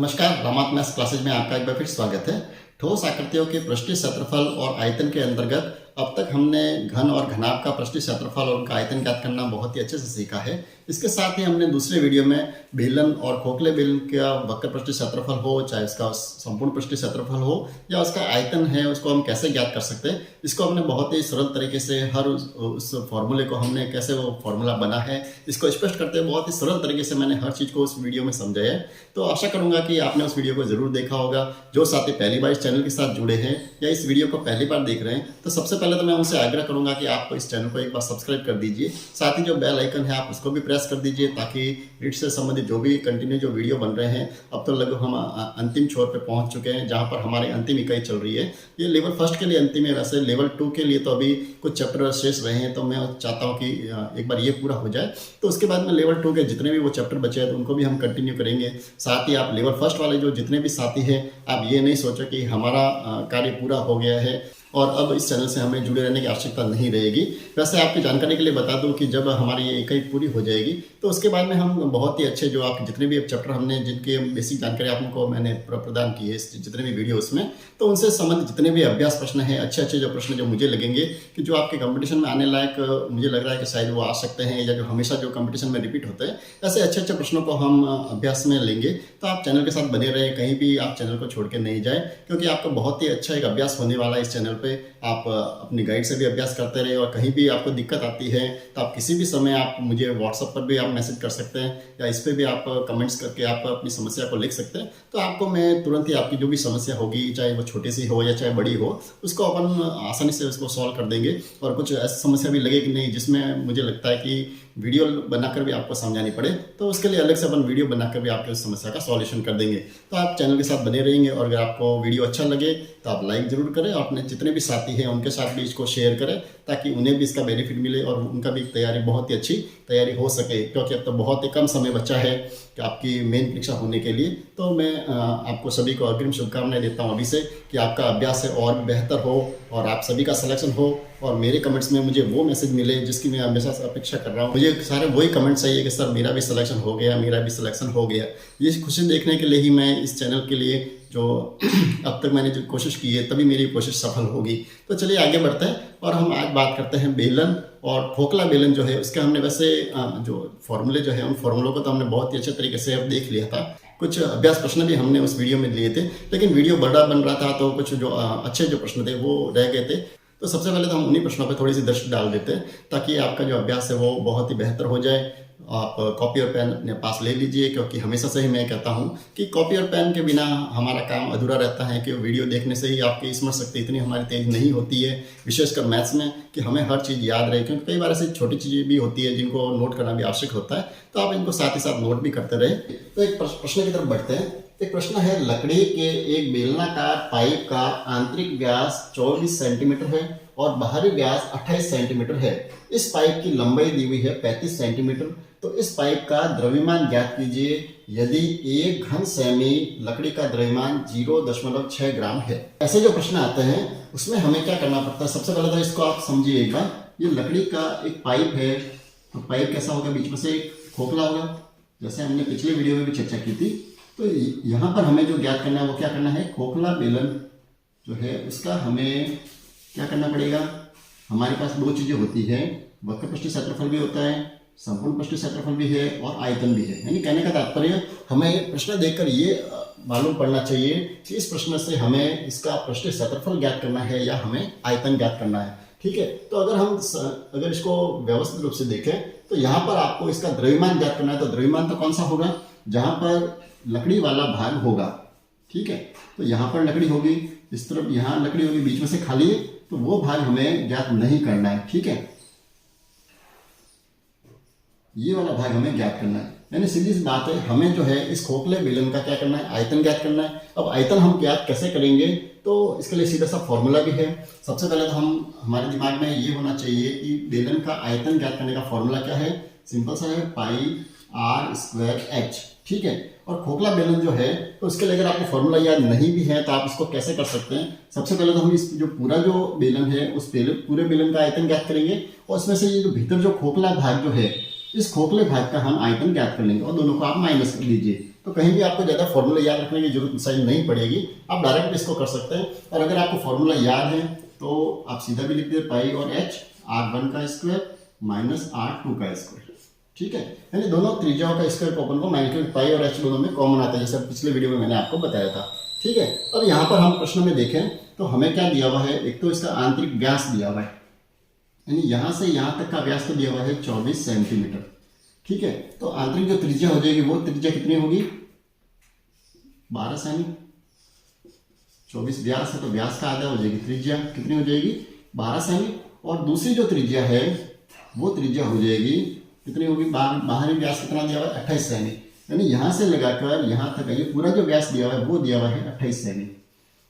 नमस्कार, रामात maths classes में आपका एक बार फिर स्वागत है। ठोस आकृतियों के पृष्ठीय क्षेत्रफल और आयतन के अंतर्गत अब तक हमने घन और घनाभ का पृष्ठीय क्षेत्रफल और उनका आयतन ज्ञात करना बहुत ही अच्छे से सीखा है। इसके साथ ही हमने दूसरे वीडियो में बेलन और खोखले बेलन का वक्र पृष्ठीय क्षेत्रफल हो, चाहे उसका संपूर्ण पृष्ठीय क्षेत्रफल हो या उसका आयतन है, उसको हम कैसे ज्ञात कर सकते हैं, इसको हमने बहुत ही सरल तरीके से हर उस फॉर्मूले को हमने कैसे वो फॉर्मूला बना है इसको स्पष्ट करते हैं बहुत ही सरल तरीके से मैंने हर चीज़ को उस वीडियो में समझाया है। तो आशा करूंगा कि आपने उस वीडियो को जरूर देखा होगा। जो साथी पहली बार इस चैनल के साथ जुड़े हैं या इस वीडियो को पहली बार देख रहे हैं, तो सबसे पहले तो मैं उनसे आग्रह करूंगा कि आप इस चैनल को एक बार सब्सक्राइब कर दीजिए। साथ ही जो बेल आइकन है आप उसको भी प्रेस कर दीजिए, ताकि रीड से संबंधित जो भी कंटिन्यू जो वीडियो बन रहे हैं, अब तो लगभग हम अंतिम छोर पे पहुंच चुके हैं जहां पर हमारी अंतिम इकाई चल रही है। ये लेवल फर्स्ट के लिए अंतिम है, वैसे लेवल 2 के लिए तो अभी कुछ चैप्टर शेष रहे हैं, तो मैं चाहता हूँ कि एक बार ये पूरा हो जाए, तो उसके बाद में लेवल 2 के जितने भी वो चैप्टर बचे हैं तो उनको भी हम कंटिन्यू करेंगे। साथ ही आप लेवल फर्स्ट वाले जो जितने भी साथी हैं, आप ये नहीं सोचो कि हमारा कार्य पूरा हो गया है और अब इस चैनल से हमें जुड़े रहने की आवश्यकता नहीं रहेगी। वैसे आपकी जानकारी के लिए बता दूं कि जब हमारी ये इकाई पूरी हो जाएगी तो उसके बाद में हम बहुत ही अच्छे जो आप जितने भी चैप्टर हमने जिनके बेसिक जानकारी आपको मैंने प्रदान की है जितने भी वीडियो उसमें, तो उनसे संबंधित जितने भी अभ्यास प्रश्न हैं, अच्छे अच्छे जो प्रश्न जो मुझे लगेंगे कि जो आपके कंपटीशन में आने लायक मुझे लग रहा है कि शायद वो आ सकते हैं, या जो हमेशा जो कंपटीशन में रिपीट होते हैं, ऐसे अच्छे अच्छे प्रश्नों को हम अभ्यास में लेंगे। तो आप चैनल के साथ बने रहे, कहीं भी आप चैनल को छोड़ के नहीं जाए, क्योंकि आपका बहुत ही अच्छा एक अभ्यास होने वाला है इस चैनल पे। आप अपनी गाइड से भी अभ्यास करते रहे, और कहीं भी आपको दिक्कत आती है तो आप किसी भी समय आप मुझे व्हाट्सएप पर भी आप मैसेज कर सकते हैं, या इस पर भी आप कमेंट्स करके आप अपनी समस्या को लिख सकते हैं। तो आपको मैं तुरंत ही आपकी जो भी समस्या होगी, चाहे वो छोटी सी हो या चाहे बड़ी हो, उसको अपन आसानी से उसको सॉल्व कर देंगे। और कुछ ऐसी समस्या भी लगे कि नहीं जिसमें मुझे लगता है कि वीडियो बनाकर भी आपको समझानी पड़े, तो उसके लिए अलग से अपन वीडियो बनाकर भी आपकी उस समस्या का सॉल्यूशन कर देंगे। तो आप चैनल के साथ बने रहेंगे, और अगर आपको वीडियो अच्छा लगे तो आप लाइक जरूर करें, और अपने जितने भी साथी हैं उनके साथ भी इसको शेयर करें, ताकि उन्हें भी इसका बेनिफिट मिले और उनका भी तैयारी बहुत ही अच्छी तैयारी हो सके। क्योंकि अब तो बहुत ही कम समय बचा है कि आपकी मेन परीक्षा होने के लिए। तो मैं आपको सभी को अग्रिम शुभकामनाएं देता हूं अभी से कि आपका अभ्यास है और भी बेहतर हो, और आप सभी का सिलेक्शन हो, और मेरे कमेंट्स में मुझे वो मैसेज मिले जिसकी मैं हमेशा से अपेक्षा कर रहा हूँ। मुझे सारे वही कमेंट्स चाहिए कि सर मेरा भी सिलेक्शन हो गया, मेरा भी सिलेक्शन हो गया। ये खुशी देखने के लिए ही मैं इस चैनल के लिए जो अब तक मैंने जो कोशिश की है, तभी मेरी कोशिश सफल होगी। तो चलिए आगे बढ़ते हैं, और हम आज बात करते हैं बेलन और खोखला बेलन जो है उसके हमने वैसे जो फॉर्मूले जो है उन फॉर्मूलों को तो हमने बहुत ही अच्छे तरीके से अब देख लिया था। कुछ अभ्यास प्रश्न भी हमने उस वीडियो में लिए थे, लेकिन वीडियो बड़ा बन रहा था तो कुछ जो अच्छे जो प्रश्न थे वो रह गए थे। तो सबसे पहले तो हम उन्हीं प्रश्नों पर थोड़ी सी दृष्टि डाल देते हैं, ताकि आपका जो अभ्यास है वो बहुत ही बेहतर हो जाए। आप कॉपी और पेन अपने पास ले लीजिए, क्योंकि हमेशा से ही मैं कहता हूं कि कॉपी और पेन के बिना हमारा काम अधूरा रहता है। कि वीडियो देखने से ही आपकी स्मरण शक्ति इतनी हमारी तेज नहीं होती है, विशेषकर मैथ्स में, कि हमें हर चीज़ याद रहे। क्योंकि कई बार ऐसी छोटी चीज़ें भी होती है जिनको नोट करना भी आवश्यक होता है, तो आप इनको साथ ही साथ नोट भी करते रहे। तो एक प्रश्न की तरफ बढ़ते हैं। एक प्रश्न है, लकड़ी के एक बेलनाकार पाइप का आंतरिक व्यास 24 सेंटीमीटर है और बाहरी व्यास 28 सेंटीमीटर है। इस पाइप की लंबाई दी हुई है 35 सेंटीमीटर। तो इस पाइप का द्रव्यमान ज्ञात कीजिए यदि 1 घन सेमी लकड़ी का द्रव्यमान 0.6 ग्राम है। ऐसे जो प्रश्न आते हैं उसमें हमें क्या करना पड़ता है, सबसे पहले तो इसको आप समझिए एक बार। ये लकड़ी का एक पाइप है, तो पाइप कैसा होगा, बीच में से एक खोखला होगा, जैसे हमने पिछले वीडियो में भी चर्चा की थी। तो यहाँ पर हमें जो ज्ञात करना है वो क्या करना है, खोखला बेलन जो है उसका हमें क्या करना पड़ेगा। हमारे पास दो चीजें होती है, वक्र पृष्ठीय क्षेत्रफल भी होता है, संपूर्ण पृष्ठीय क्षेत्रफल भी है, और आयतन भी है। यानी कहने का तात्पर्य हमें प्रश्न देखकर ये मालूम पड़ना चाहिए कि इस प्रश्न से हमें इसका पृष्ठीय क्षेत्रफल ज्ञात करना है या हमें आयतन ज्ञात करना है। ठीक है, तो अगर इसको व्यवस्थित रूप से देखें तो यहाँ पर आपको इसका द्रव्यमान ज्ञात करना है। तो द्रव्यमान तो कौन सा होगा, जहां पर लकड़ी वाला भाग होगा। ठीक है, तो यहाँ पर लकड़ी होगी, इस तरफ यहाँ लकड़ी होगी, बीच में से खाली है, तो वो भाग हमें ज्ञात नहीं करना है। ठीक है, ये वाला भाग हमें ज्ञात करना है। यानी सीधी सी बात है, हमें जो है इस खोखले बेलन का क्या करना है, आयतन ज्ञात करना है। अब आयतन हम ज्ञात कैसे करेंगे, तो इसके लिए सीधा सा फॉर्मूला भी है। सबसे पहले तो हमारे दिमाग में ये होना चाहिए कि बेलन का आयतन ज्ञात करने का फॉर्मूला क्या है, सिंपल सा है, पाई आर स्क्वायर एच। ठीक है, और खोखला बेलन जो है तो उसके लिए अगर आपको फॉर्मूला याद नहीं भी है तो आप इसको कैसे कर सकते हैं। सबसे पहले तो हम इस जो पूरा जो बेलन है उस पूरे बेलन का आयतन ज्ञात करेंगे, और उसमें से ये जो भीतर जो खोखला भाग जो है, इस खोखले भाग का हम आयतन ज्ञात कर लेंगे, और दोनों को आप माइनस कर लीजिए। तो कहीं भी आपको ज़्यादा फॉर्मूला याद रखने की जरूरत शायद नहीं पड़ेगी, आप डायरेक्ट इसको कर सकते हैं। और अगर आपको फॉर्मूला याद है तो आप सीधा भी लिख दीजिए पाई और एच R1 का स्क्वायर माइनस R2 का स्क्वायर, ठीक है। यानी दोनों त्रिज्याओं का स्क्वायर को अपन को माइनस पाई और एच दोनों में कॉमन आता है, जैसे पिछले वीडियो में मैंने आपको बताया था, ठीक है। अब यहाँ पर हम प्रश्न में देखें तो हमें क्या दिया हुआ है, एक तो इसका आंतरिक व्यास दिया हुआ है, यानी यहाँ से यहाँ तक का व्यास तो दिया हुआ है 24 सेंटीमीटर, ठीक है। तो आंतरिक जो त्रिज्या हो जाएगी वो त्रिज्या कितनी होगी, 12 सेमी। 24 व्यास है तो व्यास का आधा हो जाएगी, त्रिज्या कितनी हो जाएगी 12 सेमी। और दूसरी जो त्रिज्या है वो त्रिज्या हो जाएगी कितनी होगी, बाहरी व्यास कितना दिया हुआ है 28 सेमी, यानी यहाँ से लगाकर यहाँ तक ये पूरा जो व्यास दिया हुआ है वो दिया हुआ है 28 सेमी।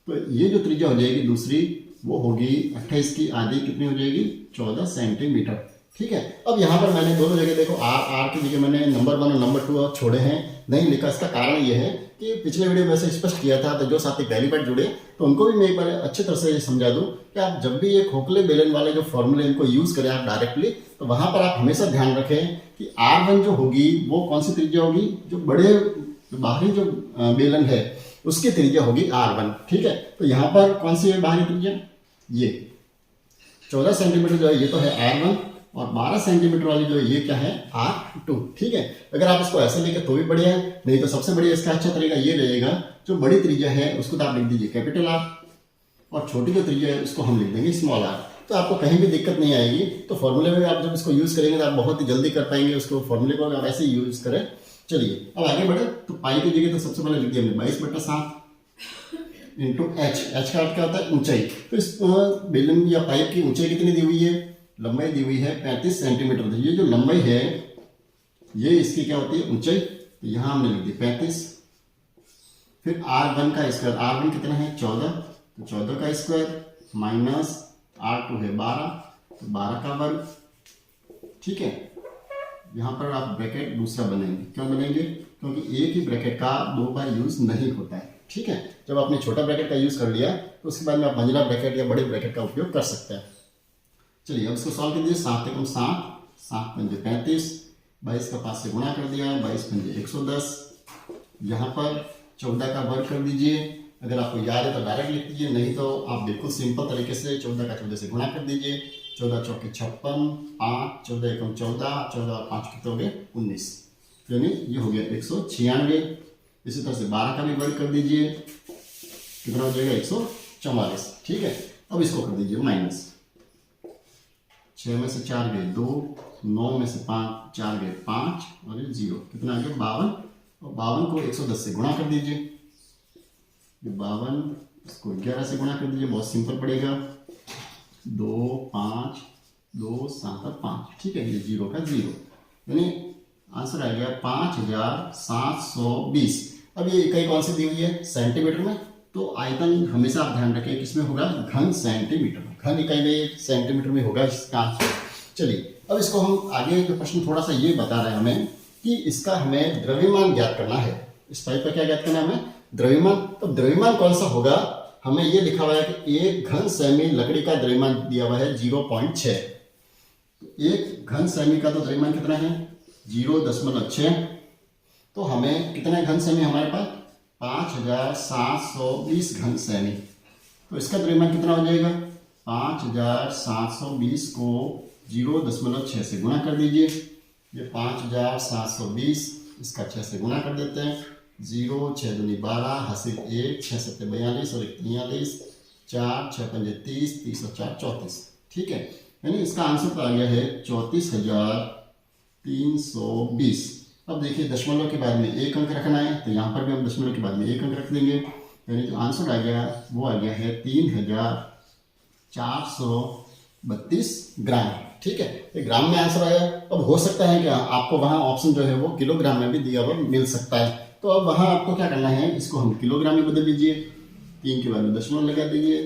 तो ये जो त्रिज्या हो जाएगी दूसरी वो होगी 28 की आधी कितनी हो जाएगी 14 सेंटीमीटर, ठीक है। अब यहाँ पर मैंने दोनों जगह देखो आर की जगह मैंने नंबर 1 और नंबर 2 छोड़े हैं, नहीं लिखा। इसका कारण ये है कि पिछले वीडियो में से स्पष्ट किया था, तो जो साथी पहली बार जुड़े तो उनको भी मैं एक बार अच्छी तरह से समझा दूं कि आप जब भी ये खोखले बेलन वाले जो फॉर्मूले इनको यूज करें आप डायरेक्टली, तो वहां पर आप हमेशा ध्यान रखें कि R1 जो होगी वो कौन सी त्रिज्या होगी, जो बड़े बाहरी जो बेलन है उसकी त्रिज्या होगी R1, ठीक है। तो यहाँ पर कौन सी है बाहरी त्रिज्या, ये 14 सेंटीमीटर जो है ये तो है R1, और 12 सेंटीमीटर वाली जो है ये क्या है R2, ठीक है। अगर आप इसको ऐसे लेकर तो भी बढ़िया है, नहीं तो सबसे बढ़िया इसका अच्छा तरीका ये रहेगा, जो बड़ी त्रिज्या है उसको तो आप लिख दीजिए कैपिटल R, और छोटी जो त्रिज्या है उसको हम लिख देंगे स्मॉल r, तो आपको कहीं भी दिक्कत नहीं आएगी। तो फॉर्मूले में आप जब इसको यूज करेंगे तो आप बहुत ही जल्दी कर पाएंगे उसको, फॉर्मूले को आप ऐसे यूज करें। चलिए अब आगे बढ़े, तो पाई की जगह तो सबसे पहले लिख दिया हमने 22/7 इंटू एच, एच का अर्थ क्या होता है ऊंचाई। तो इस बेलन या पाइप की ऊंचाई कितनी दी हुई है, लंबाई दी हुई है 35 सेंटीमीटर। तो ये जो लंबाई है ये इसकी क्या होती है ऊंचाई, तो यहाँ हमने लिख दी 35। फिर R1 का स्क्वायर, R1 कितना है 14, तो 14 का स्क्वायर माइनस R2 है 12, तो 12 का वर्ग, ठीक है। यहाँ पर आप ब्रैकेट दूसरा बनेंगे, क्यों बनेंगे, क्योंकि एक ही ब्रैकेट का 2 बार यूज नहीं होता है, ठीक है। जब आपने छोटा ब्रैकेट का यूज कर लिया तो उसके बाद में आप मंझला ब्रैकेट या बड़े ब्रैकेट का उपयोग कर सकते हैं। चलिए अब इसको सॉल्व कर दीजिए, 7 एकम 7, 7 पंजे 35, 22 का 5 से गुणा कर दिया, 22 पंजे 110, यहाँ पर 14 का वर्ग कर दीजिए। अगर आपको याद है तो डायरेक्ट लिख दीजिए, नहीं तो आप बिल्कुल सिंपल तरीके से 14 का 14 से गुणा कर दीजिए। 14 चौके 56, 5 14 एकम 14, 14 और 5 कितने हो गए 19, यानी ये हो गया 196। इसी तरह से 12 का भी वर्ग कर दीजिए, कितना हो जाएगा 144, ठीक है। अब इसको कर दीजिए माइनस, 6 में से 4 गए 2, 9 में से 5 4 गए 5, और ये 0, कितना आ गया 52। और 52 को 110 से गुणा कर दीजिए, ये 52 इसको 11 से गुणा कर दीजिए, बहुत सिंपल पड़ेगा, 2 5 2 7 और 5, ठीक है। ये 0 का 0, यानी आंसर आ गया 5720। अब ये इकाई कौन सी दी हुई है सेंटीमीटर में, तो आयतन हमेशा आप ध्यान रखें किसमें होगा, घन सेंटीमीटर, घन इकाई में सेंटीमीटर में होगा इसका आंसर। चलिए अब इसको हम आगे जो प्रश्न थोड़ा सा ये बता रहे हैं हमें कि इसका हमें द्रव्यमान ज्ञात करना है। इस पाइप का क्या ज्ञात करना है हमें, द्रव्यमान। तो द्रव्यमान कौन सा होगा, हमें ये लिखा हुआ है कि 1 घन सेमी लकड़ी का द्रव्यमान दिया हुआ है 0.6। 1 घन सेमी का तो द्रव्यमान कितना है 0.6, तो हमें कितने घन सेमी हमारे पास 5720 घन सेमी। तो इसका द्रव्यमान कितना हो जाएगा, 5720 को 0.6 से गुणा कर दीजिए, ये 5720 इसका 6 से गुणा कर देते हैं, 0 6 दूनी 12, हासिल 1, 6 7 42 और 1 43, 4 6 पंजे 30, 30 और 4 34, ठीक है। यानी इसका आंसर तो आ गया है 34,320। अब देखिए दशमलव के बाद में एक अंक रखना है, तो यहाँ पर भी हम दशमलव के बाद में एक अंक रख देंगे, यानी जो आंसर आ गया वो आ गया है 3432 ग्राम, ठीक है। ये ग्राम में आंसर आया। अब हो सकता है कि आपको वहाँ ऑप्शन जो है वो किलोग्राम में भी दिया हुआ मिल सकता है, तो अब वहाँ आपको क्या करना है, इसको हम किलोग्राम में बदल दीजिए, 3 के बाद में दशमलव लगा दीजिए,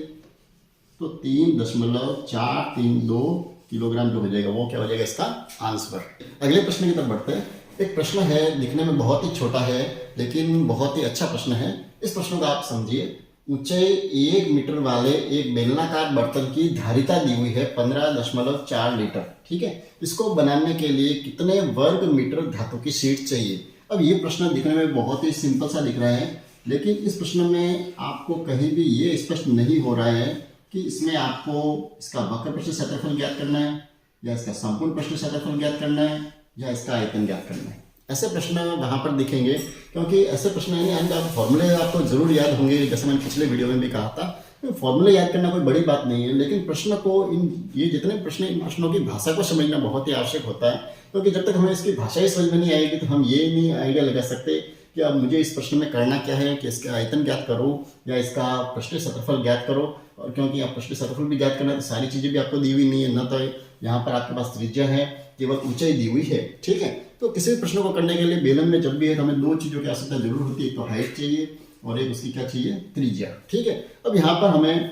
तो 3.432 किलोग्राम जो हो जाएगा वो क्या हो जाएगा इसका आंसर। अगले प्रश्न की तरफ बढ़ते हैं। एक प्रश्न है, दिखने में बहुत ही छोटा है लेकिन बहुत ही अच्छा प्रश्न है। इस प्रश्न को आप समझिए। ऊंचाई 1 मीटर वाले एक बेलनाकार बर्तन की धारिता दी हुई है 15.4 लीटर, ठीक है। इसको बनाने के लिए कितने वर्ग मीटर धातु की शीट चाहिए। अब ये प्रश्न दिखने में बहुत ही सिंपल सा दिख रहा है, लेकिन इस प्रश्न में आपको कहीं भी ये स्पष्ट नहीं हो रहा है कि इसमें आपको इसका वक्र पृष्ठ क्षेत्रफल ज्ञात करना है, या इसका संपूर्ण पृष्ठ क्षेत्रफल ज्ञात करना है, या इसका आयतन ज्ञात करना है। ऐसे प्रश्न वहाँ पर दिखेंगे, क्योंकि ऐसे प्रश्न यानी फॉर्मूले आपको जरूर याद होंगे। जैसे मैंने पिछले वीडियो में भी कहा था, फॉर्मूले याद करना कोई बड़ी बात नहीं है, लेकिन प्रश्न को ये जितने प्रश्न, इन प्रश्नों की भाषा को समझना बहुत ही आवश्यक होता है, क्योंकि जब तक हमें इसकी भाषा ही समझ में नहीं आएगी तो हम ये नहीं आइडिया लगा सकते कि अब मुझे इस प्रश्न में करना क्या है, कि इसका आयतन ज्ञात करो या इसका पृष्ठ क्षेत्रफल ज्ञात करो। और क्योंकि आप पृष्ठ क्षेत्रफल भी ज्ञात करना है तो सारी चीज़ें भी आपको दी हुई नहीं है, न तो यहाँ पर आपके पास त्रिज्या है, केवल ऊंचाई दी हुई है। ठीक है, तो किसी भी प्रश्न को करने के लिए बेलन में जब भी है तो हमें दो चीज़ों की आवश्यकता जरूर होती है, एक तो हाइट चाहिए और एक उसकी क्या चाहिए, त्रिज्या। ठीक है, अब यहाँ पर हमें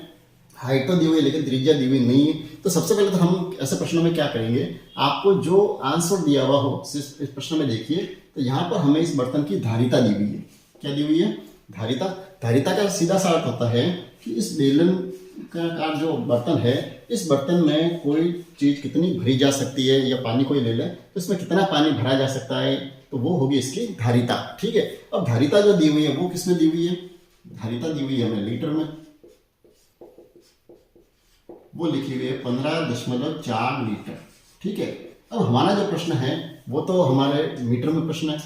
हाइट तो दी हुई है लेकिन त्रिज्या दी हुई नहीं है, तो सबसे पहले तो हम ऐसे प्रश्नों में क्या करेंगे, आपको जो आंसर दिया हुआ हो इस प्रश्न में देखिए, तो यहाँ पर हमें इस बर्तन की धारिता दी हुई है। क्या दी हुई है, धारिता। धारिता का सीधा सा अर्थ होता है कि इस बेलन का जो बर्तन है, इस बर्तन में कोई चीज कितनी भरी जा सकती है, या पानी कोई ले ले तो इसमें कितना पानी भरा जा सकता है, तो वो होगी इसकी धारिता। ठीक है, अब धारिता जो दी हुई है वो किसमें दी हुई है, धारिता दी हुई है हमें लीटर में, वो लिखी हुई है 15.4 लीटर। ठीक है, अब हमारा जो प्रश्न है वो तो हमारे मीटर में प्रश्न है,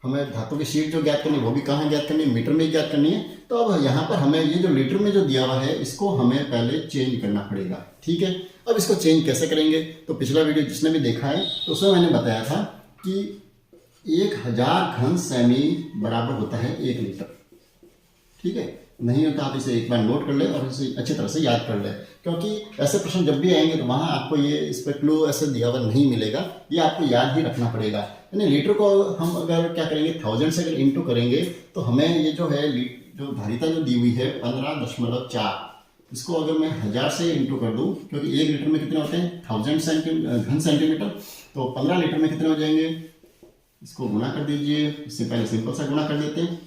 हमें धातु की शीट जो ज्ञात करनी है वो भी कहाँ ज्ञात करनी है, मीटर में ही ज्ञात करनी है। तो अब यहाँ पर हमें ये जो लीटर में जो दिया हुआ है इसको हमें पहले चेंज करना पड़ेगा। ठीक है, अब इसको चेंज कैसे करेंगे, तो पिछला वीडियो जिसने भी देखा है तो उसमें मैंने बताया था कि 1000 घन सेमी बराबर होता है 1 लीटर। ठीक है, नहीं होता आप इसे एक बार नोट कर ले और इसे अच्छी तरह से याद कर ले, क्योंकि ऐसे प्रश्न जब भी आएंगे तो वहाँ आपको ये इस पर क्लू ऐसे दिया हुआ नहीं मिलेगा, ये आपको याद ही रखना पड़ेगा। यानी लीटर को हम अगर क्या करेंगे, 1000 से अगर इंटू करेंगे तो हमें ये जो है जो धारिता जो दी हुई है 15.4, इसको अगर मैं 1000 से इंटू कर दूं, क्योंकि 1 लीटर में कितने होते हैं 1000 घन सेंटीमीटर, तो 15 लीटर में कितने हो जाएंगे, इसको गुना कर दीजिए। इससे पहले सिंपल सा गुना कर देते हैं।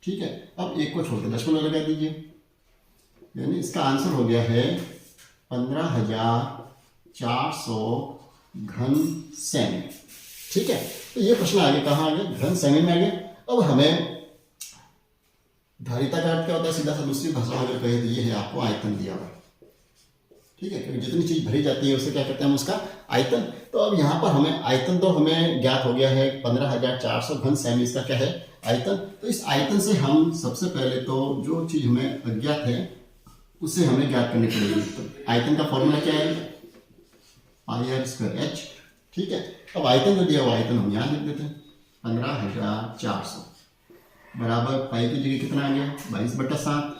ठीक है, अब एक को छोड़कर दशमलव लगा दीजिए, यानी इसका आंसर हो गया है 15,400 घन सेमी। ठीक है, तो ये प्रश्न आगे कहाँ आ गया, घन सेमी में आ गया। अब हमें धारिता का अर्थ क्या होता है, सीधा सा दूसरी भाषा में अगर कहे तो ये है आपको आयतन दिया हुआ। ठीक है, क्योंकि जितनी चीज भरी जाती है उसे क्या कहते हैं हम, उसका आयतन। तो अब यहाँ पर हमें आयतन तो हमें ज्ञात हो गया है 15,400 घन सेमी, इसका क्या है आयतन। तो इस आयतन से हम सबसे पहले तो जो चीज हमें अज्ञात है उसे हमें ज्ञात करनी पड़ेगी। तो आयतन का फॉर्मूला क्या है, πr²h। ठीक है, अब आयतन जो दिया हुआ आयतन हम यहाँ लिख देते हैं 15,400 बराबर पाई की जगह कितना आ गया 22/7।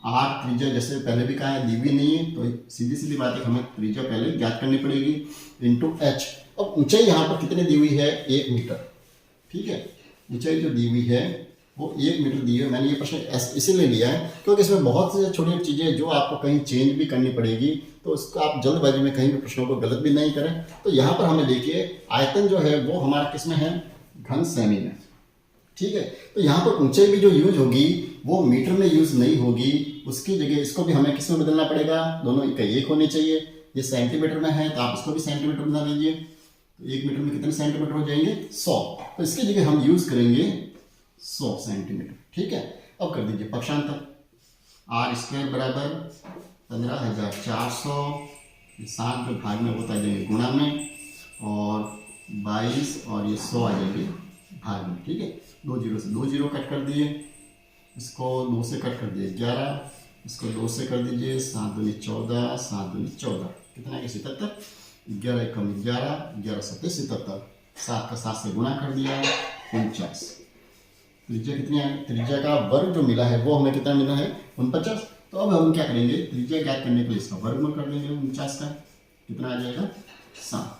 आर त्रिज्या जैसे पहले भी कहा है दी हुई नहीं है, तो सीधी सीधी बात है हमें त्रिज्या पहले ज्ञात करनी पड़ेगी, इंटू एच। अब ऊंचाई यहाँ पर कितने दी हुई है 1 मीटर। ठीक है, ऊंचाई जो दी हुई है वो 1 मीटर दी है। मैंने ये प्रश्न इसीलिए लिया है क्योंकि इसमें बहुत सी छोटी चीज़ें जो आपको कहीं चेंज भी करनी पड़ेगी, तो उसको आप जल्दबाजी में कहीं भी प्रश्नों को गलत भी नहीं करें। तो यहाँ पर हमें देखिए आयतन जो है वो हमारा किस में है, घन सेमी में। ठीक है, तो यहाँ पर ऊंचाई भी जो यूज होगी वो मीटर में यूज नहीं होगी, उसकी जगह इसको भी हमें किस में बदलना पड़ेगा, दोनों का एक होने चाहिए। ये सेंटीमीटर में है तो आप इसको भी सेंटीमीटर बना लीजिए, तो 1 मीटर में कितने सेंटीमीटर हो जाएंगे 100, तो इसकी जगह हम यूज करेंगे 100 सेंटीमीटर। ठीक है, अब कर दीजिए पक्षांतर, r² बराबर 15,400, 7 जो भाग में होता जाएंगे गुणा में, और 22 और ये 100 आ जाएंगे भाग में। ठीक है, 2 जीरो से 2 जीरो कट कर दिए, इसको 2 से कट कर दिए 11, इसको 2 से कर दीजिए 7 दूनी 14, 7 दूनी 14, कितना है 77, 11 कम 11, 11 7 77, 7 का 7 से गुणा कर दिया 49। त्रिज्या कितनी है, त्रिज्या का वर्ग जो मिला है वो हमें कितना मिला है 49। तो अब हम क्या करेंगे, त्रिज्या ज्ञात करने के लिए इसका वर्गमूल कर देंगे 49 का, कितना आ जाएगा 7।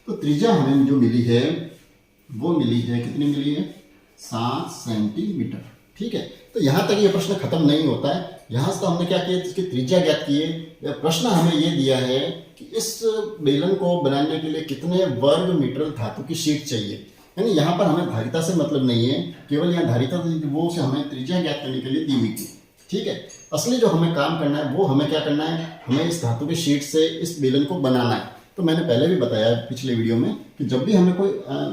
तो त्रिज्या हमें जो मिली है वो मिली है, कितनी मिली है 7 सेंटीमीटर। ठीक है, तो यहाँ तक ये प्रश्न खत्म नहीं होता है। यहाँ से तो हमने क्या किया, इसकी त्रिज्या ज्ञात की है। प्रश्न हमें ये दिया है कि इस बेलन को बनाने के लिए कितने वर्ग मीटर धातु की शीट चाहिए। यानी यहाँ पर हमें धारिता से मतलब नहीं है, केवल यहाँ धारिता वो से हमें त्रिज्या ज्ञात करने के लिए दी हुई थी। ठीक है, असली जो हमें काम करना है वो हमें क्या करना है, हमें इस धातु की शीट से इस बेलन को बनाना है। तो मैंने पहले भी बताया पिछले वीडियो में कि जब भी हमें कोई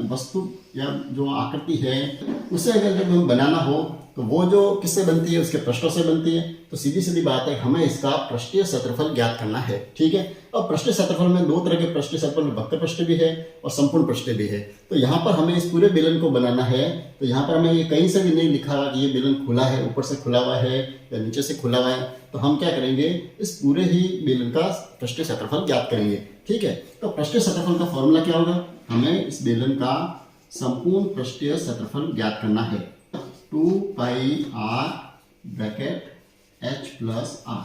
वस्तु या जो आकृति है उसे अगर जब हम बनाना हो तो वो जो किससे बनती है, उसके पृष्ठों से बनती है। तो सीधी सीधी बात है, हमें इसका पृष्ठीय क्षेत्रफल ज्ञात करना है। ठीक है। अब पृष्ठीय क्षेत्रफल में दो तरह के पृष्ठीय क्षेत्रफल, वक्र पृष्ठ भी है और संपूर्ण पृष्ठ भी है। तो यहाँ पर हमें इस पूरे बेलन को बनाना है। तो यहाँ पर हमें ये कहीं से भी नहीं लिखा हुआ कि ये बेलन खुला है, ऊपर से खुला हुआ है या नीचे से खुला हुआ है। तो हम क्या करेंगे, इस पूरे ही बेलन का पृष्ठीय क्षेत्रफल ज्ञात करेंगे। ठीक है। तो पृष्ठीय क्षेत्रफल का फॉर्मूला क्या होगा, हमें इस बेलन का संपूर्ण पृष्ठीय क्षेत्रफल ज्ञात करना है। 2 पाई r bracket h plus r,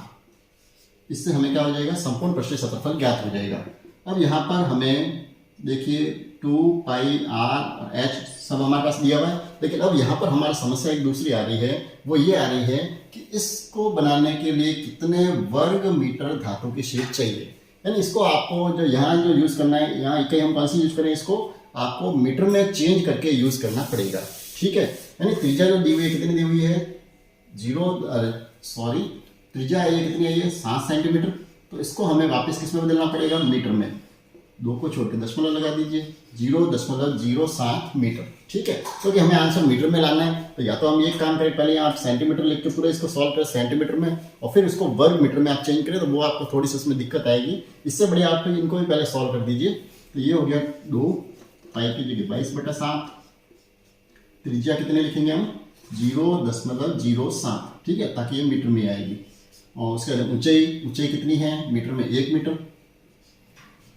इससे हमें क्या हो जाएगा, संपूर्ण पृष्ठीय क्षेत्रफल ज्ञात हो जाएगा। अब यहाँ पर हमें देखिए 2 पाई r और h सब हमारे पास दिया हुआ है, लेकिन अब यहाँ पर हमारी समस्या एक दूसरी आ रही है। वो ये आ रही है कि इसको बनाने के लिए कितने वर्ग मीटर धातु की शीट चाहिए। यानी इसको आपको जो यहाँ जो यूज करना है, यहाँ इकाई हम कौन सी यूज करें, इसको आपको मीटर में चेंज करके यूज करना पड़ेगा। ठीक है। यानी त्रिज्या जो दी हुई है, कितनी दी हुई है, त्रिज्या ये कितनी आई है, 7 सेंटीमीटर। तो इसको हमें वापस किस में बदलना पड़ेगा, मीटर में। 2 को छोड़ के दशमलव लगा दीजिए, 0.07 मीटर। ठीक है। क्योंकि हमें आंसर मीटर में लाना है, तो या तो हम ये काम करें, पहले आप सेंटीमीटर लिख के पूरे इसको सॉल्व करें सेंटीमीटर में, और फिर उसको वर्ग मीटर में आप चेंज करें, तो वो आपको थोड़ी सी उसमें दिक्कत आएगी। इससे बढ़िया आप इनको भी पहले सॉल्व कर दीजिए। तो ये हो गया 2 पाई की जगह 22/7, त्रिज्या कितने लिखेंगे हम, 0.07। ठीक है, ताकि ये मीटर में आएगी। और उसके बाद ऊंचाई कितनी है, मीटर में 1 मीटर,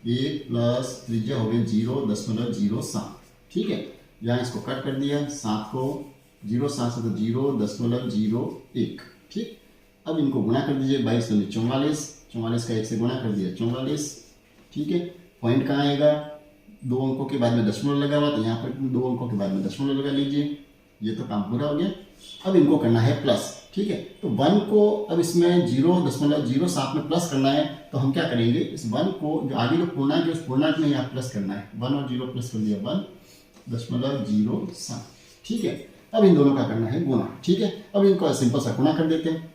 1 प्लस त्रिज्या हो गई 0.07। ठीक है। यहाँ इसको कट कर दिया, 7 को 0.7 से तो 0.01। ठीक। अब इनको गुणा कर दीजिए, 22 में 44, 44 का 1 से गुणा कर दिया 44। ठीक है। पॉइंट कहाँ आएगा, 2 अंकों के बाद में दशमलव लगा हुआ, तो यहाँ पर 2 अंकों के बाद में दशमलव लगा लीजिए। ये तो काम पूरा हो गया। अब इनको करना है प्लस। ठीक है। तो 1 को अब इसमें 0.07 में प्लस करना है, तो हम क्या करेंगे, इस 1 को जो आगे जो पूर्णांक है उस पूर्णांक में यहाँ प्लस करना है। 1 और 0 प्लस कर दिया, 1.07। ठीक है। अब इन दोनों का करना है गुणा। ठीक है। अब इनको सिंपल सा गुणा कर देते हैं।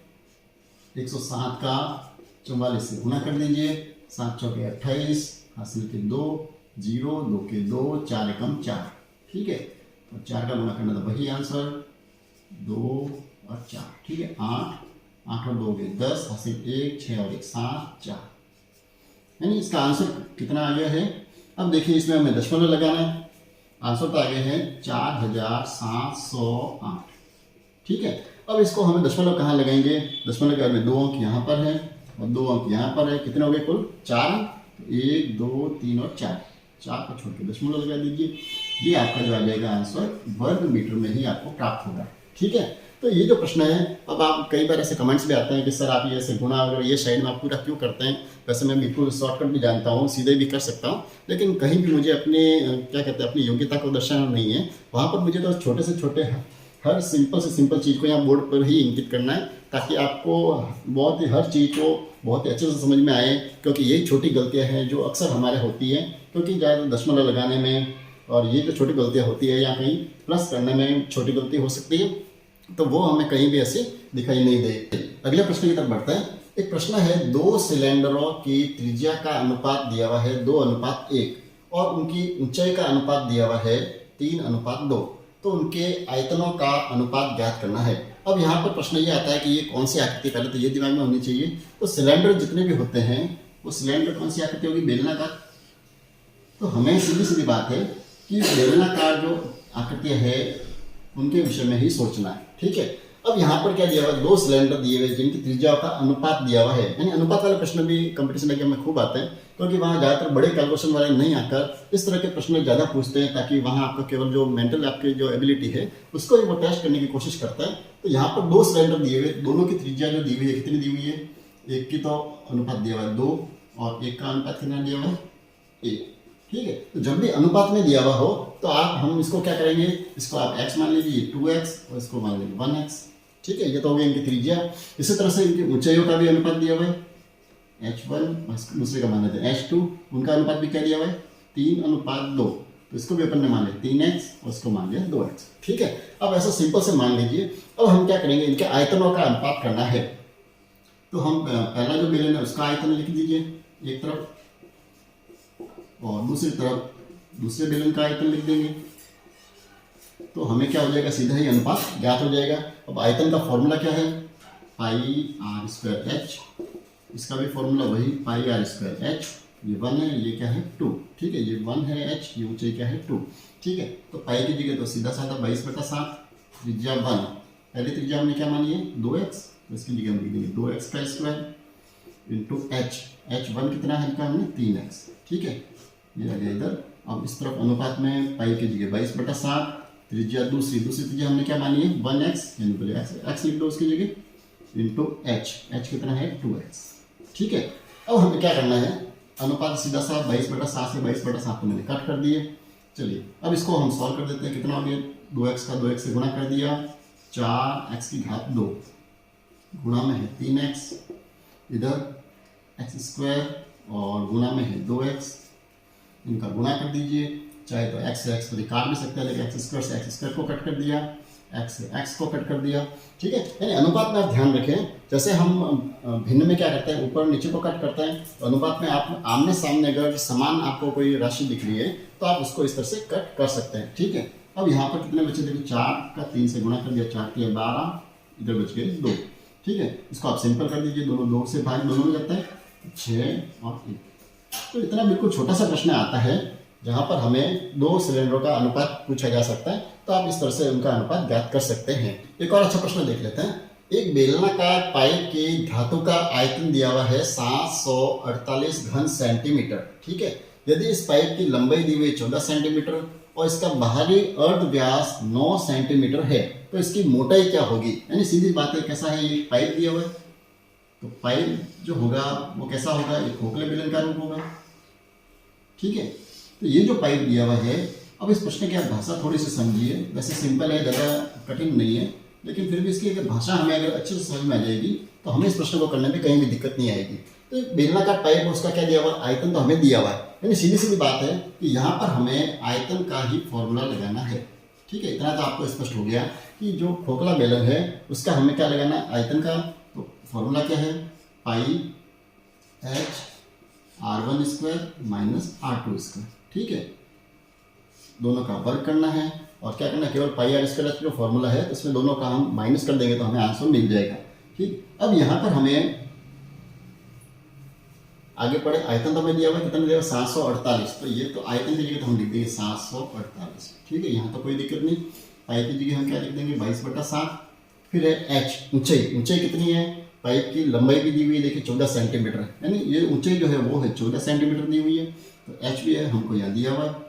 107 का 44 से गुणा कर दीजिए, 7 चौके 28, हासिल के 2, 0, 2 के 2, 4 एकम 4। ठीक है। और 4 का गुणा करना था, वही आंसर 2 और 4। ठीक है। 8 और 2 गए 10, हासिल 1, 6 और 1 7, 4। यानी इसका आंसर कितना आ गया है। अब देखिए इसमें हमें दशमलव लगाना है। आंसर तो आ गया है 4708। ठीक है। अब इसको हमें दशमलव कहाँ लगाएंगे, दशमलव के बाद में 2 अंक यहाँ पर है और 2 अंक यहाँ पर है। कितने हो गए कुल, 4 अंक। 1 2 3 और 4, 4 को छोड़ के दशमलव लगा दीजिए। ये आपका जो आ जाएगा आंसर वर्ग मीटर में ही आपको प्राप्त होगा। ठीक है। तो ये जो प्रश्न है, अब आप कई बार ऐसे कमेंट्स भी आते हैं कि सर आप ये ऐसे गुणा वगैरह ये साइड में आप पूरा क्यों करते हैं। वैसे मैं बिल्कुल शॉर्टकट भी जानता हूँ, सीधे भी कर सकता हूँ, लेकिन कहीं भी मुझे अपने क्या कहते हैं अपनी योग्यता को दर्शाना नहीं है। वहाँ पर मुझे तो छोटे से छोटे हर सिंपल से सिंपल चीज़ को यहाँ बोर्ड पर ही इंगित करना है, ताकि आपको बहुत ही हर चीज़ को बहुत ही अच्छे से समझ में आए। क्योंकि यही छोटी गलतियाँ हैं जो अक्सर हमारे होती हैं, क्योंकि ज़्यादा दशमलव लगाने में और ये जो छोटी गलतियाँ होती है या कहीं प्लस करने में छोटी गलती हो सकती है, तो वो हमें कहीं भी ऐसे दिखाई नहीं दे। अगले प्रश्न की तरफ बढ़ते हैं। एक प्रश्न है, 2 सिलेंडरों की त्रिज्या का अनुपात दिया हुआ है 2:1 और उनकी ऊंचाई का अनुपात दिया हुआ है 3:2। तो उनके आयतनों का अनुपात ज्ञात करना है। अब यहाँ पर प्रश्न ये आता है कि ये कौन सी आकृति, पहले तो ये दिमाग में होनी चाहिए। तो सिलेंडर जितने भी होते हैं वो सिलेंडर कौन सी आकृति होगी, बेलनाकार। तो हमें सीधी सीधी बात है कि बेलनाकार जो आकृतियाँ है उनके विषय में ही सोचना है। ठीक है। अब यहाँ पर क्या दिया हुआ है, 2 सिलेंडर दिए हुए जिनकी त्रिज्या का अनुपात दिया हुआ है। यानी अनुपात वाले प्रश्न भी कंपटीशन एग्जाम में खूब आते हैं, क्योंकि वहाँ ज़्यादातर बड़े कैलकुलेशन वाले नहीं आकर इस तरह के प्रश्न ज़्यादा पूछते हैं, ताकि वहाँ आपका केवल जो मेंटल आपकी जो एबिलिटी है उसको ही वो टेस्ट करने की कोशिश करता है। तो यहाँ पर 2 सिलेंडर दिए हुए, दोनों की त्रिज्या जो दी हुई है कितनी दी हुई है, एक की तो अनुपात दिया हुआ है 2 और एक का अनुपात कितना दिया हुआ है 1। ठीक है। तो जब भी अनुपात में दिया हुआ हो तो हम इसको क्या करेंगे, इसको आप x मान लीजिए 2x और इसको मान लीजिए 1x। ठीक है। ये तो हो गया इनकी त्रिज्या। इसी तरह से इनकी ऊंचाइयों का भी अनुपात दिया हुआ है h1 और दूसरे का मान लेते हैं h2। उनका अनुपात भी क्या दिया हुआ है 3:2। तो इसको भी अपन ने मान लिया 3x और इसको मान लिया 2x। ठीक है। अब ऐसा सिंपल से मान लीजिए। अब हम क्या करेंगे, इनके आयतनों का अनुपात करना है। तो हम पहला जो बेलन है उसका आयतन लिख दीजिए एक तरफ और दूसरी तरफ दूसरे बेलन का आयतन लिख देंगे, तो हमें क्या हो जाएगा, सीधा ही अनुपात ज्ञात हो जाएगा। अब आयतन का फॉर्मूला क्या है, पाई आर स्क्वायर एच, इसका भी फॉर्मूला वही पाई आर स्क्वायर एच, ये 1 है, ये क्या है 2, ठीक है, ये 1 है एच, ये ऊंचाई क्या है 2, ठीक है। तो पाई की जगह तो सीधा साधा 22/7, त्रिज्या 1, पहले त्रिज्या हमने क्या मानी है 2x, तो इसकी जगह हम लिख देंगे 2x का स्क्वायर इंटू एच, एच 1 कितना है इनका हमने 3x, ठीक है, ये आ गया इधर। अब इस तरफ अनुपात में पाई की जगह 22/7, त्रिज्या दूसरी त्रिज्या हमने क्या मानी है 1x, यानी बोले x लिख दो उसकी जगह इंटू एच, एच कितना है 2x, ठीक है। अब हमें क्या करना है, अनुपात सीधा सा 22/7 से 22/7 को मैंने कट कर दिए। चलिए अब इसको हम सॉल्व कर देते हैं, कितना हो गया 2x का 2x से गुणा कर दिया, 4x की घात 2 गुणा में है 3x, इधर x स्क्वायर और गुणा में है 2x, इनका गुणा कर दीजिए, चाहे तो x से x को काट भी सकते हैं, लेकिन x स्क्वायर से x स्क्वायर को कट कर दिया, x से x को कट कर दिया, ठीक है। यानी अनुपात में आप ध्यान रखें, जैसे हम भिन्न में क्या करते हैं ऊपर नीचे को कट करते हैं, तो अनुपात में आप आमने सामने अगर समान आपको कोई राशि दिख रही है तो आप उसको इस तरह से कट कर सकते हैं, ठीक है। अब यहाँ पर कितने बचे, देखिए 4 का 3 से गुणा कर दिया, 4 के 12, इधर बच गए 2, ठीक है। इसको आप सिंपल कर दीजिए, दोनों 2 से भाग दोनों में जाता है 6 और 1। तो इतना बिल्कुल छोटा सा प्रश्न आता है जहाँ पर हमें 2 सिलेंडरों का अनुपात पूछा जा सकता है, तो आप इस तरह से उनका अनुपात ज्ञात कर सकते हैं। एक और अच्छा प्रश्न देख लेते हैं। एक बेलनाकार पाइप की धातु का आयतन दिया हुआ है 748 घन सेंटीमीटर, ठीक है। यदि इस पाइप की लंबाई दी हुई 14 सेंटीमीटर और इसका बाहरी अर्ध व्यास 9 सेंटीमीटर है, तो इसकी मोटाई क्या होगी। यानी सीधी बात है, कैसा है ये पाइप दिया हुआ है, तो पाइप जो होगा वो कैसा होगा, एक खोखले बेलन का रूप होगा, ठीक है। तो ये जो पाइप दिया हुआ है, अब इस प्रश्न की आप भाषा थोड़ी सी समझिए, वैसे सिंपल है, ज़्यादा कठिन नहीं है, लेकिन फिर भी इसकी अगर भाषा हमें अगर अच्छे से समझ में आ जाएगी तो हमें इस प्रश्न को करने में कहीं भी दिक्कत नहीं आएगी। तो एक बेलनाकार पाइप है, उसका क्या दिया हुआ है, आयतन तो हमें दिया हुआ है, यानी सीधी सीधी बात है कि यहाँ पर हमें आयतन का ही फॉर्मूला लगाना है, ठीक है। इतना तो आपको स्पष्ट हो गया कि जो खोखला बेलन है उसका हमें क्या लगाना है, आयतन का। तो फॉर्मूला क्या है, pi H r1 square minus r2 square, ठीक है। दोनों का वर्ग करना है और क्या करना है, केवल पाई आर स्क्वायर जो फॉर्मूला है उसमें दोनों का हम माइनस कर देंगे तो हमें आंसर मिल जाएगा, ठीक। अब यहाँ पर हमें आगे पढ़े, आयतन तो हमें दिया हुआ है, कितना दिया हुआ 748, तो ये तो आयतन की जगह तो हम लिख देंगे 748, ठीक है, यहाँ तो कोई दिक्कत नहीं। पाई की जगह हम क्या लिख देंगे 22/7। फिर है एच, ऊंचाई, ऊंचाई कितनी है, पाइप की लंबाई भी दी हुई है, देखिए 14 सेंटीमीटर, यानी ये ऊंचाई जो है वो है 14 सेंटीमीटर दी हुई है, तो एच भी है हमको यहाँ दिया हुआ है।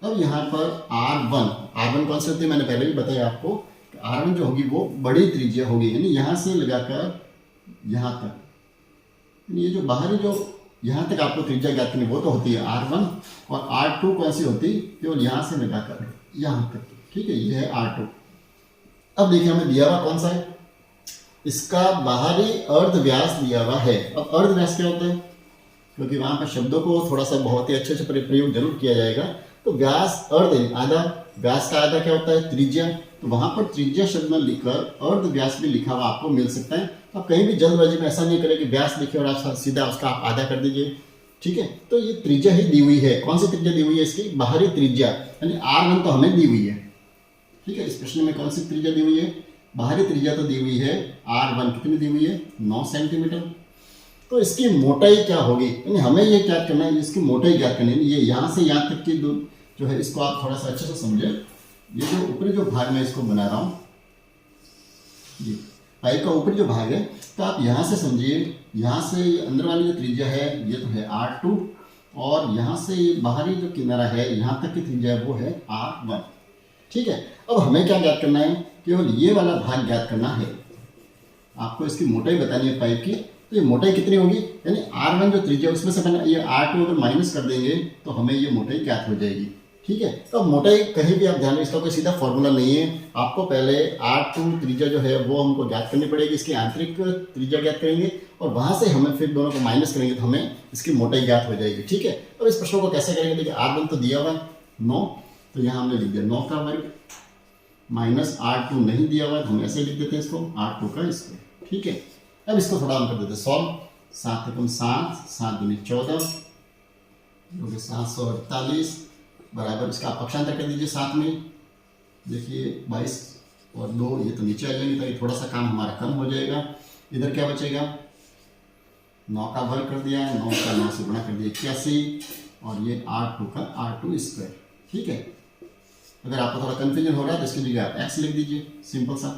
अब यहाँ पर R1 कौन सी होती है, मैंने पहले भी बताया आपको, R1 जो होगी वो बड़ी त्रिज्या होगी, यानी यहाँ से लगाकर यहाँ तक, ये जो बाहरी जो यहाँ तक आपको त्रिज्या ज्ञात करनी वो तो होती है R1, और R2 कौन सी होती है, केवल यहाँ से लगाकर यहाँ तक, ठीक है, ये है R2। अब देखिए हमें दिया हुआ कौन सा है, इसका बाहरी अर्ध व्यास दिया हुआ है। अब अर्ध व्यास क्या होता है, क्योंकि वहाँ पर शब्दों को थोड़ा सा बहुत ही अच्छे से प्रयोग जरूर किया जाएगा, तो व्यास अर्ध आधा, व्यास का आधा क्या होता है त्रिज्या, तो वहां पर त्रिज्या शब्द में लिखकर अर्ध व्यास भी लिखा हुआ आपको मिल सकता है। तो आप कहीं भी जल्दबाजी में ऐसा नहीं करें कि व्यास लिखे और आप सीधा उसका आप आधा कर दीजिए, ठीक है। तो ये त्रिज्या ही दी हुई है, कौन सी त्रिज्या दी हुई है, इसकी बाहरी त्रिज्या, यानी R1 तो हमें दी हुई है, ठीक है। इस प्रश्न में कौन सी त्रिज्या दी हुई है, बाहरी त्रिज्या तो दी हुई है R1, कितनी दी हुई है 9 सेंटीमीटर। तो इसकी मोटाई क्या होगी, यानी हमें ये क्या करना है, इसकी मोटाई क्या करनी है, ये यहाँ से यहाँ तक की दूर जो है, इसको आप थोड़ा सा अच्छे से समझे। ये जो ऊपरी जो भाग में इसको बना रहा हूँ, ये पाइप का ऊपरी जो भाग है, तो आप यहाँ से समझिए, यहाँ से ये अंदर वाली जो त्रिज्या है ये तो है R2, और यहाँ से ये बाहरी जो किनारा है यहाँ तक की त्रिज्या है वो है R1, ठीक है। अब हमें क्या ज्ञात करना है, केवल ये वाला भाग ज्ञात करना है, आपको इसकी मोटाई बतानी है पाइप की। तो ये मोटाई कितनी होगी, यानी R1 जो त्रिज्या उसमें से बना, ये R2 अगर माइनस कर देंगे तो हमें ये मोटाई ज्ञात हो जाएगी, ठीक है। तो मोटाई कहीं भी आप ध्यान रखें, इसका कोई सीधा फॉर्मूला नहीं है, आपको पहले R2 त्रिज्या जो है वो हमको ज्ञात करनी पड़ेगी, इसकी आंतरिक त्रिज्या ज्ञात करेंगे और वहां से हमें फिर दोनों को माइनस करेंगे तो हमें इसकी मोटाई ज्ञात हो जाएगी, ठीक है। अब इस प्रश्न को कैसे करेंगे, देखिए R1 तो दिया हुआ है 9, तो यहाँ हमने लिख दिया 9 का वर्ग, माइनस R2 नहीं दिया हुआ है, हम ऐसे लिख देते हैं इसको R2 का स्क्वायर, ठीक है। अब इसको थोड़ा हम कर देते हैं सॉल्व, 7 एकम 7, 7 दूनी 14, 748, बराबर इसका आप पक्षांतर कर दीजिए साथ में। देखिए 22 और 2 ये तो नीचे आ जाएंगे, तो ये थोड़ा सा काम हमारा कम हो जाएगा। इधर क्या बचेगा, 9 का वर्ग कर दिया, 9 का 9 से गुणा कर दिया 81, और ये R2 का R2 स्क्वायर। ठीक है, अगर आपको थोड़ा कंफ्यूजन हो रहा है तो इसकी जगह आप x लिख दीजिए, सिंपल सा,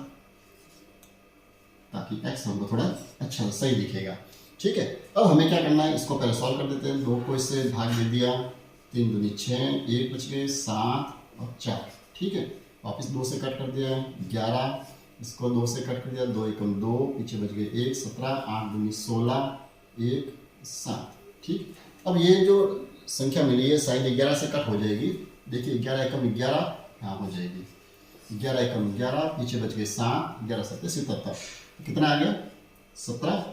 ताकि x हमको थोड़ा अच्छा सही दिखेगा। ठीक है, अब हमें क्या करना है, इसको पहले सॉल्व कर देते हैं। 2 को इससे भाग दे दिया, 3 दूनी 6, 1 बच गए 7 और 4। ठीक है, वापस 2 से कट कर दिया 11, इसको 2 से कट कर दिया, 2 एकम 2, पीछे बच गए 1 17, 8 दूनी 16, 1 7। ठीक, अब ये जो संख्या मिली है शायद 11 से कट हो जाएगी। देखिए 11 एकम 11 यहाँ हो जाएगी, 11 एकम 11, पीछे बच गए 7, 11 7 77, कितना आ गया 17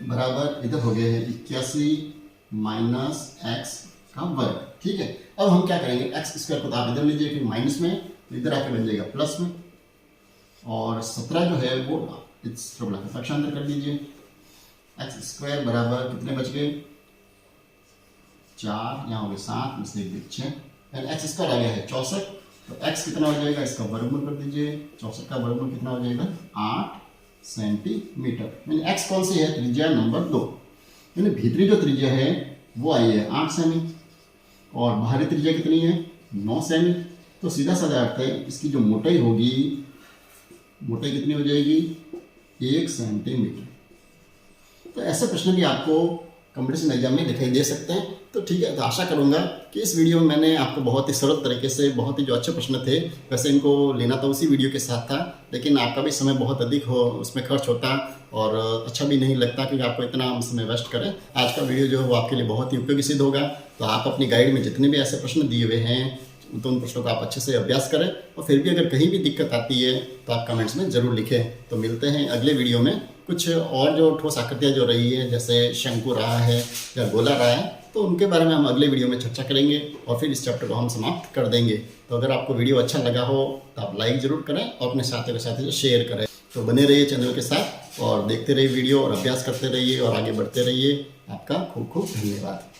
बराबर इधर हो गए हैं 81 माइनस एक्स का वर्ग। ठीक है, अब हम क्या करेंगे, एक्स स्क्वायर को तो आप इधर लीजिए कि माइनस में, तो इधर आके बन जाएगा प्लस में, और 17 जो है वो इस प्रॉब्लम का पक्षांतर कर दीजिए। एक्स स्क्वायर बराबर कितने बच गए 4, यहाँ हो गए 7 में से 1 6, यानी एक्स स्क्वायर आ गया है 64। तो एक्स कितना हो जाएगा, इसका वर्गमूल कर दीजिए, 64 का वर्गमूल कितना हो जाएगा 8 सेंटीमीटर। यानी एक्स कौन सी है, त्रिज्या नंबर 2, यानी भीतरी जो त्रिज्या है वो आई है 8 सेमी, और बाहरी त्रिज्या कितनी है 9 सेमी। तो सीधा साधा अर्थ है, इसकी जो मोटाई होगी, मोटाई कितनी हो जाएगी 1 सेंटीमीटर। तो ऐसे प्रश्न भी आपको कंपटीशन एग्जाम में दिखाई दे सकते हैं। तो ठीक है, तो आशा करूंगा कि इस वीडियो में मैंने आपको बहुत ही सरल तरीके से, बहुत ही जो अच्छे प्रश्न थे, वैसे इनको लेना तो उसी वीडियो के साथ था, लेकिन आपका भी समय बहुत अधिक हो उसमें खर्च होता और अच्छा भी नहीं लगता कि आपको इतना समय वेस्ट करें। आज का वीडियो जो है वो आपके लिए बहुत ही उपयोगी सिद्ध होगा। तो आप अपनी गाइड में जितने भी ऐसे प्रश्न दिए हुए हैं, तो उन प्रश्नों का आप अच्छे से अभ्यास करें, और फिर भी अगर कहीं भी दिक्कत आती है तो आप कमेंट्स में ज़रूर लिखें। तो मिलते हैं अगले वीडियो में। कुछ और जो ठोस आकृतियाँ जो रही है, जैसे शंकु रहा है या गोला रहा है, तो उनके बारे में हम अगले वीडियो में चर्चा करेंगे, और फिर इस चैप्टर को हम समाप्त कर देंगे। तो अगर आपको वीडियो अच्छा लगा हो तो आप लाइक ज़रूर करें और अपने साथियों के साथ शेयर करें। तो बने रहिए चैनल के साथ और देखते रहिए वीडियो और अभ्यास करते रहिए और आगे बढ़ते रहिए। आपका खूब खूब धन्यवाद।